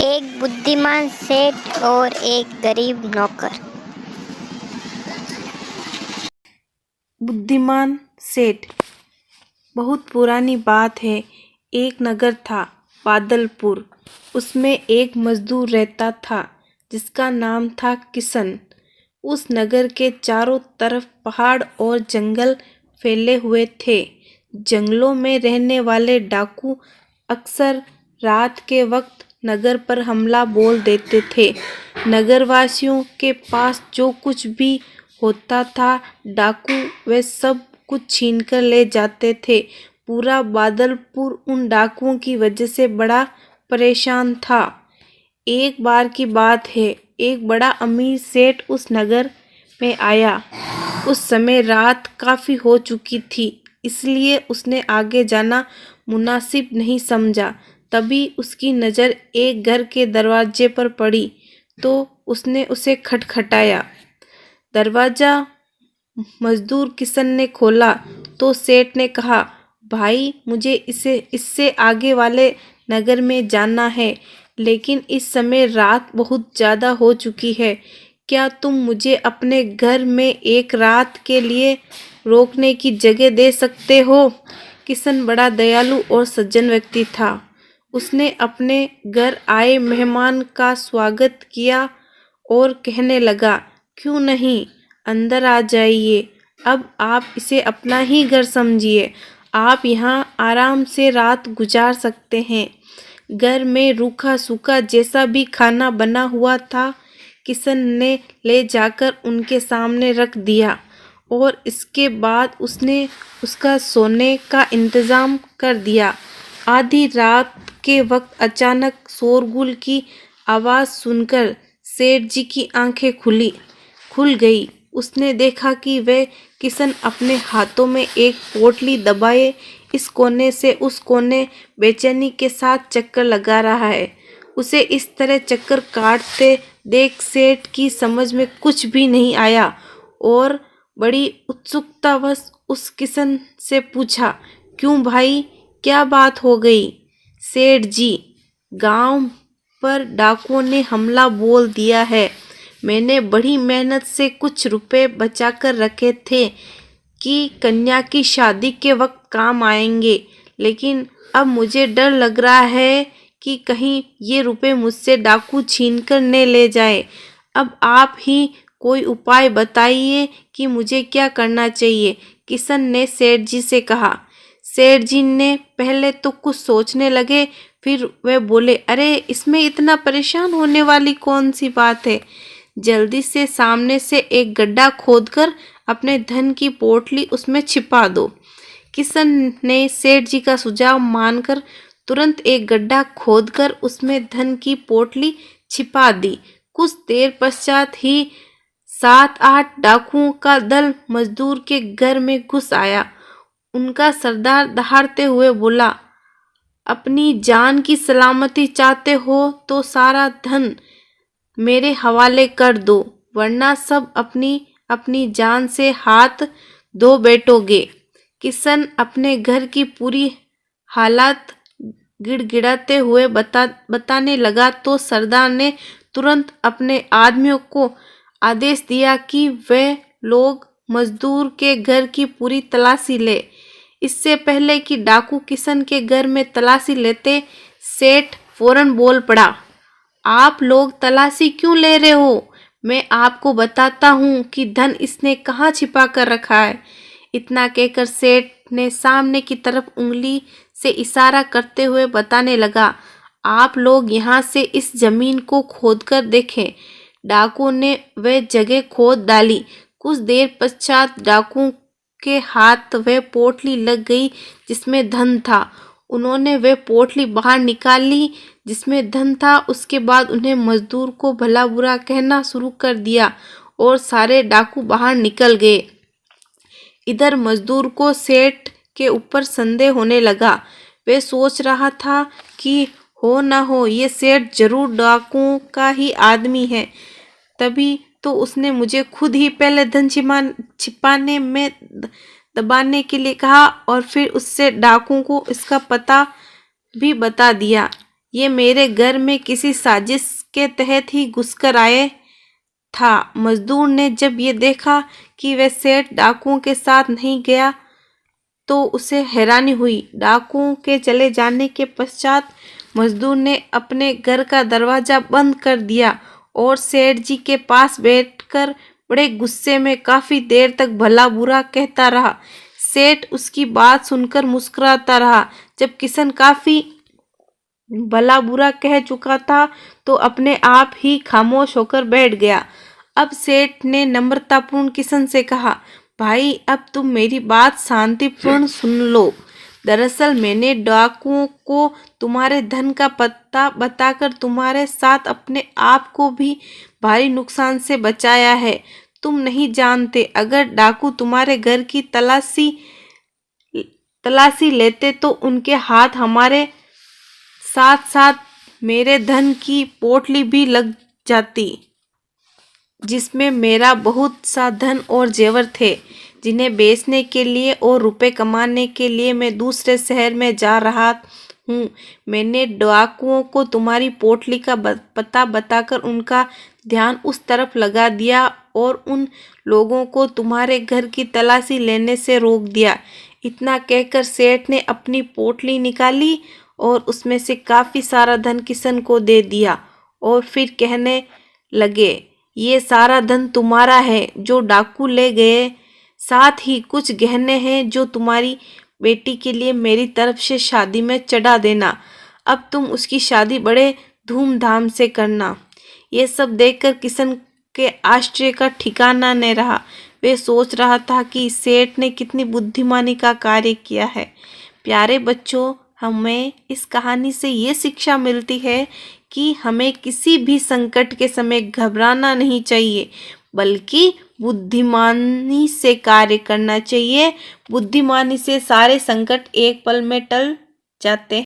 एक बुद्धिमान सेठ और एक गरीब नौकर। बुद्धिमान सेठ। बहुत पुरानी बात है। एक नगर था, बादलपुर। उसमें एक मजदूर रहता था जिसका नाम था किशन। उस नगर के चारों तरफ पहाड़ और जंगल फैले हुए थे। जंगलों में रहने वाले डाकू अक्सर रात के वक्त नगर पर हमला बोल देते थे। नगरवासियों के पास जो कुछ भी होता था, डाकू वे सब कुछ छीनकर ले जाते थे। पूरा बादलपुर उन डाकुओं की वजह से बड़ा परेशान था। एक बार की बात है, एक बड़ा अमीर सेठ उस नगर में आया। उस समय रात काफ़ी हो चुकी थी, इसलिए उसने आगे जाना मुनासिब नहीं समझा। तभी उसकी नज़र एक घर के दरवाजे पर पड़ी तो उसने उसे खटखटाया। दरवाज़ा मजदूर किशन ने खोला तो सेठ ने कहा, भाई मुझे इससे आगे वाले नगर में जाना है, लेकिन इस समय रात बहुत ज़्यादा हो चुकी है। क्या तुम मुझे अपने घर में एक रात के लिए रोकने की जगह दे सकते हो? किशन बड़ा दयालु और सज्जन व्यक्ति था। उसने अपने घर आए मेहमान का स्वागत किया और कहने लगा, क्यों नहीं, अंदर आ जाइए। अब आप इसे अपना ही घर समझिए। आप यहाँ आराम से रात गुजार सकते हैं। घर में रूखा सूखा जैसा भी खाना बना हुआ था, किशन ने ले जाकर उनके सामने रख दिया और इसके बाद उसने उसका सोने का इंतज़ाम कर दिया। आधी रात के वक्त अचानक शोरगुल की आवाज़ सुनकर सेठ जी की आंखें खुल गई। उसने देखा कि वह किशन अपने हाथों में एक पोटली दबाए इस कोने से उस कोने बेचैनी के साथ चक्कर लगा रहा है। उसे इस तरह चक्कर काटते देख सेठ की समझ में कुछ भी नहीं आया और बड़ी उत्सुकतावश उस किशन से पूछा, क्यों भाई, क्या बात हो गई? सेठ जी, गांव पर डाकुओं ने हमला बोल दिया है। मैंने बड़ी मेहनत से कुछ रुपए बचाकर रखे थे कि कन्या की शादी के वक्त काम आएंगे, लेकिन अब मुझे डर लग रहा है कि कहीं ये रुपए मुझसे डाकू छीन कर न ले जाए। अब आप ही कोई उपाय बताइए कि मुझे क्या करना चाहिए, किशन ने सेठ जी से कहा। सेठ जी ने पहले तो कुछ सोचने लगे, फिर वे बोले, अरे इसमें इतना परेशान होने वाली कौन सी बात है। जल्दी से सामने से एक गड्ढा खोदकर अपने धन की पोटली उसमें छिपा दो। किशन ने सेठ जी का सुझाव मानकर तुरंत एक गड्ढा खोदकर उसमें धन की पोटली छिपा दी। कुछ देर पश्चात ही 7-8 डाकुओं का दल मजदूर के घर में घुस आया। उनका सरदार दहाड़ते हुए बोला, अपनी जान की सलामती चाहते हो तो सारा धन मेरे हवाले कर दो, वरना सब अपनी अपनी जान से हाथ धो बैठोगे। किशन अपने घर की पूरी हालात गिड़गिड़ाते हुए बताने लगा तो सरदार ने तुरंत अपने आदमियों को आदेश दिया कि वे लोग मजदूर के घर की पूरी तलाशी ले। इससे पहले कि डाकू किशन के घर में तलाशी लेते, सेठ फौरन बोल पड़ा, आप लोग तलाशी क्यों ले रहे हो? मैं आपको बताता हूँ कि धन इसने कहाँ छिपा कर रखा है। इतना कहकर सेठ ने सामने की तरफ उंगली से इशारा करते हुए बताने लगा, आप लोग यहाँ से इस जमीन को खोदकर देखें। डाकुओं ने वह जगह खोद डाली। कुछ देर पश्चात डाकुओं के हाथ वह पोटली लग गई जिसमें धन था। उन्होंने वह पोटली बाहर निकाल ली जिसमें धन था। उसके बाद उन्हें मजदूर को भला बुरा कहना शुरू कर दिया और सारे डाकू बाहर निकल गए। इधर मजदूर को सेठ के ऊपर संदेह होने लगा। वह सोच रहा था कि हो न हो ये सेठ जरूर डाकुओं का ही आदमी है, तभी तो उसने मुझे खुद ही पहले धन छिपाने में दबाने के लिए कहा और फिर उससे डाकुओं को इसका पता भी बता दिया। ये मेरे घर में किसी साजिश के तहत ही घुसकर आए था। मजदूर ने जब ये देखा कि वह सेठ डाकुओं के साथ नहीं गया तो उसे हैरानी हुई। डाकुओं के चले जाने के पश्चात मजदूर ने अपने घर का दरवाजा बंद कर दिया और सेठ जी के पास बैठकर बड़े गुस्से में काफी देर तक भला बुरा कहता रहा। सेठ उसकी बात सुनकर मुस्कुराता रहा। जब किशन काफी भला बुरा कह चुका था तो अपने आप ही खामोश होकर बैठ गया। अब सेठ ने नम्रतापूर्ण किशन से कहा, भाई अब तुम मेरी बात शांतिपूर्ण सुन लो। दरअसल मैंने डाकुओं को तुम्हारे धन का पता बताकर तुम्हारे साथ अपने आप को भी भारी नुकसान से बचाया है। तुम नहीं जानते, अगर डाकू तुम्हारे घर की तलाशी लेते तो उनके हाथ हमारे साथ साथ मेरे धन की पोटली भी लग जाती, जिसमें मेरा बहुत सा धन और जेवर थे, जिन्हें बेचने के लिए और रुपए कमाने के लिए मैं दूसरे शहर में जा रहा हूँ। मैंने डाकुओं को तुम्हारी पोटली का पता बताकर उनका ध्यान उस तरफ लगा दिया और उन लोगों को तुम्हारे घर की तलाशी लेने से रोक दिया। इतना कहकर सेठ ने अपनी पोटली निकाली और उसमें से काफ़ी सारा धन किशन को दे दिया और फिर कहने लगे, ये सारा धन तुम्हारा है जो डाकू ले गए, साथ ही कुछ गहने हैं जो तुम्हारी बेटी के लिए मेरी तरफ से शादी में चढ़ा देना। अब तुम उसकी शादी बड़े धूमधाम से करना। ये सब देखकर किशन के आश्चर्य का ठिकाना नहीं रहा। वे सोच रहा था कि सेठ ने कितनी बुद्धिमानी का कार्य किया है। प्यारे बच्चों, हमें इस कहानी से ये शिक्षा मिलती है कि हमें किसी भी संकट के समय घबराना नहीं चाहिए, बल्कि बुद्धिमानी से कार्य करना चाहिए। बुद्धिमानी से सारे संकट एक पल में टल जाते हैं।